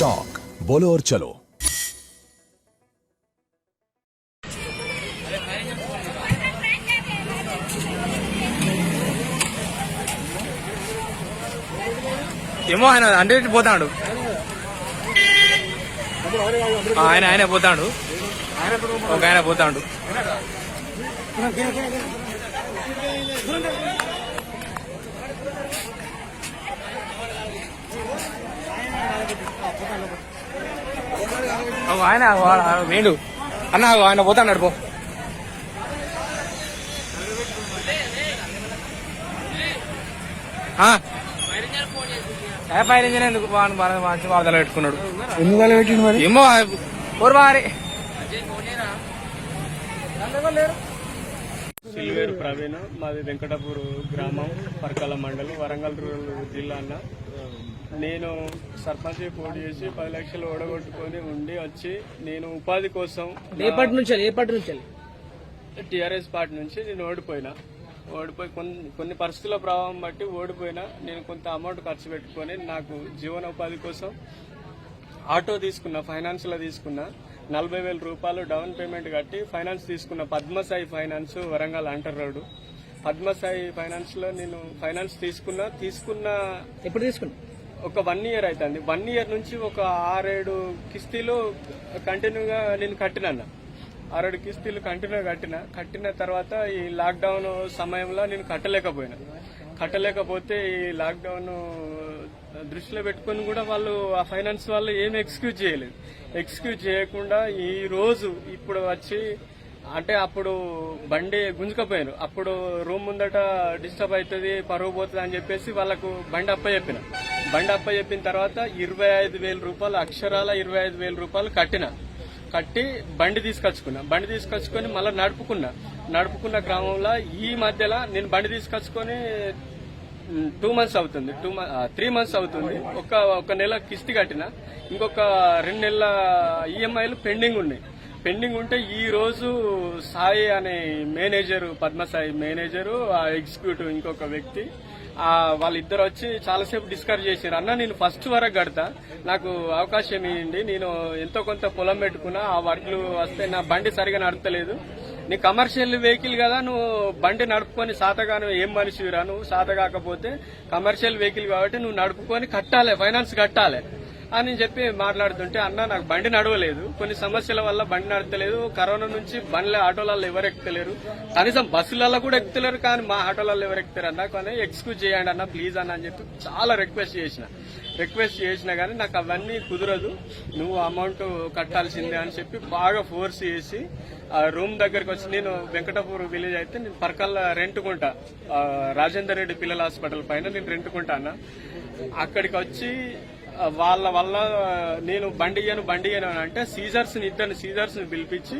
Talk बोलो और चलो। ఏమో ఆయన అంటే పోతాడు, ఆయన పోతాడు, ఒక ఆయన పోతాడు. ఆయన వేండు అన్న, ఆయన పోతాడు పో. ఫైర్ ఇంజిన్ ఎందుకు మంచి వాదలు పెట్టుకున్నాడు, ఎందుకు అలా పెట్టిండు మరి? ఏమో ఓరు బారి. సిల్వేరు ప్రవీణ్, మాది వెంకటాపూర్ గ్రామం, పర్కాల మండలం, వరంగల్ రూరల్ జిల్లా. అన్న నేను సర్పంచ్ పోటీ చేసి 10 లక్షలు ఓడగొట్టుకొని ఉండి వచ్చి నేను ఉపాధి కోసం ఎప్పటి నుంచి టీఆర్ఎస్ పార్టీ నుంచి నేను ఓడిపోయి కొన్ని పరిస్థితుల ప్రభావం బట్టి ఓడిపోయినా నేను కొంత అమౌంట్ ఖర్చు పెట్టుకొని నాకు జీవనోపాధి కోసం ఆటో తీసుకున్నా, ఫైనాన్స్ లో తీసుకున్నా. 40,000 రూపాయలు డౌన్ పేమెంట్ కట్టి ఫైనాన్స్ తీసుకున్న పద్మసాయి ఫైనాన్స్, వరంగల్ అంటర్ రోడ్డు. పద్మసాయి ఫైనాన్స్ లో నేను ఫైనాన్స్ తీసుకున్న ఎప్పుడు తీసుకున్నా ఒక 1 ఇయర్ అవుతుంది. 1 ఇయర్ నుంచి ఒక 6-7 కిస్తీలు కంటిన్యూగా నేను కట్టినా. 6-7 కిస్తీలు కంటిన్యూగా కట్టిన తర్వాత ఈ లాక్డౌన్ సమయంలో నేను కట్టలేకపోతే ఈ లాక్డౌన్ దృష్టిలో పెట్టుకుని కూడా వాళ్ళు ఆ ఫైనాన్స్ వాళ్ళు ఏం ఎక్స్క్యూజ్ చేయకుండా ఈ రోజు ఇప్పుడు వచ్చి అంటే అప్పుడు బండి గుంజుకపోయాను. అప్పుడు రూమ్ ముందట డిస్టర్బ్ అవుతుంది, పరువు పోతుంది అని చెప్పేసి వాళ్ళకు బండి అప్పచెప్పిన తర్వాత 25,000 రూపాయలు, అక్షరాల 25,000 రూపాయలు కట్టి బండి తీసుకొచ్చుకొని మళ్ళీ నడుపుకున్న క్రమంలో ఈ మధ్యలో నేను బండి తీసుకొచ్చుకొని 2 మంత్స్ అవుతుంది, 3 మంత్స్ అవుతుంది. ఒక నెల కిస్తీ కట్టిన, ఇంకొక 2 నెలల ఈఎంఐలు పెండింగ్ ఉంటే ఈ రోజు సాయి అనే మేనేజరు, పద్మసాయి మేనేజరు, ఆ ఎగ్జిక్యూటివ్ ఇంకొక వ్యక్తి, వాళ్ళిద్దరు వచ్చి చాలాసేపు డిస్కస్ చేశారు. అన్న నేను ఫస్ట్ వరకు కడతా, నాకు అవకాశం ఇవ్వండి, నేను ఎంతో కొంత పొలం పెట్టుకున్నా, ఆ వడ్లు వస్తే నా బండి సరిగా నడపలేదు, నీ కమర్షియల్ వెహికల్ కదా, నువ్వు బండి నడుపుకొని సాతగాను ఏం మనిషిరా, నువ్వు సాత కాకపోతే కమర్షియల్ వెహికల్ కాబట్టి నువ్వు నడుపుకొని ఫైనాన్స్ కట్టాలి అని చెప్పి మాట్లాడుతుంటే, అన్న నాకు బండి నడవలేదు, కొన్ని సమస్యల వల్ల బండి నడతలేదు, కరోనా నుంచి ఆటోలలో ఎవరు ఎక్కుతలేరు, కనీసం బస్సులలో కూడా ఎక్కుతలేరు, కానీ మా ఆటోలలో ఎవరు ఎక్కుతారు అన్న, కానీ ఎక్స్క్యూజ్ చేయండి అన్న ప్లీజ్ అన్న అని చెప్పి చాలా రిక్వెస్ట్ చేసిన కానీ నాకు అవన్నీ కుదరదు, నువ్వు అమౌంట్ కట్టాల్సిందే అని చెప్పి బాగా ఫోర్స్ చేసి ఆ రూమ్ దగ్గరకు వచ్చి, నేను వెంకటాపూర్ విలేజ్ అయితే నేను పర్కల్లా రెంట్కుంటా, రాజేందర్ రెడ్డి పిల్లల హాస్పిటల్ పైన నేను రెంట్కుంటా అన్న. అక్కడికి వచ్చి వాళ్ళ వల్ల నేను బండి ఇయ్యను అంటే ఇద్దరు సీజర్స్ ని పిలిపించి,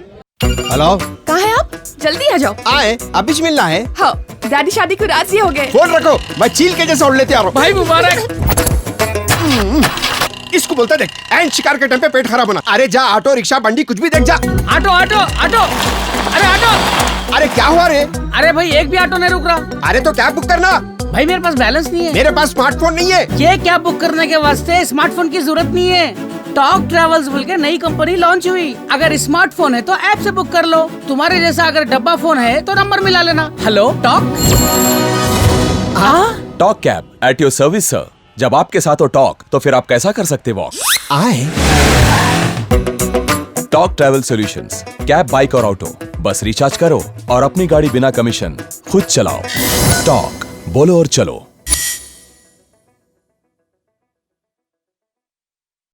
हेलो कहाँ है आप? जल्दी आ जाओ। आए अभी से मिलना है। हाँ, डैडी शादी को राजी हो गए। फोन रखो, मैं चील के जैसा उड़ लेते आ रहा हूँ। भाई मुबारक। इसको बोलता देख, ऐन शिकार के टाइम पे पेट खराब होना। अरे जा, ऑटो रिक्शा बंडी कुछ भी देख जा। ऑटो अरे ऑटो, अरे क्या हुआ रे? अरे भाई एक भी ऑटो नहीं रुक रहा। अरे तो कैब बुक करना। भाई मेरे पास बैलेंस नहीं है। मेरे पास स्मार्टफोन नहीं है। ये कैब बुक करने के वास्ते स्मार्टफोन की जरूरत नहीं है। टॉक ट्रैवल्स बोल के नई कंपनी लॉन्च हुई। अगर स्मार्टफोन है तो ऐप से बुक कर लो। तुम्हारे जैसा अगर डब्बा फोन है तो नंबर मिला लेना। Hello talk. Talk cab at your service sir. जब आपके साथ हो टॉक तो फिर आप कैसा कर सकते वॉक। आए talk travel solutions, cab, bike और ऑटो, बस रिचार्ज करो और अपनी गाड़ी बिना कमीशन खुद चलाओ। टॉक बोलो और चलो।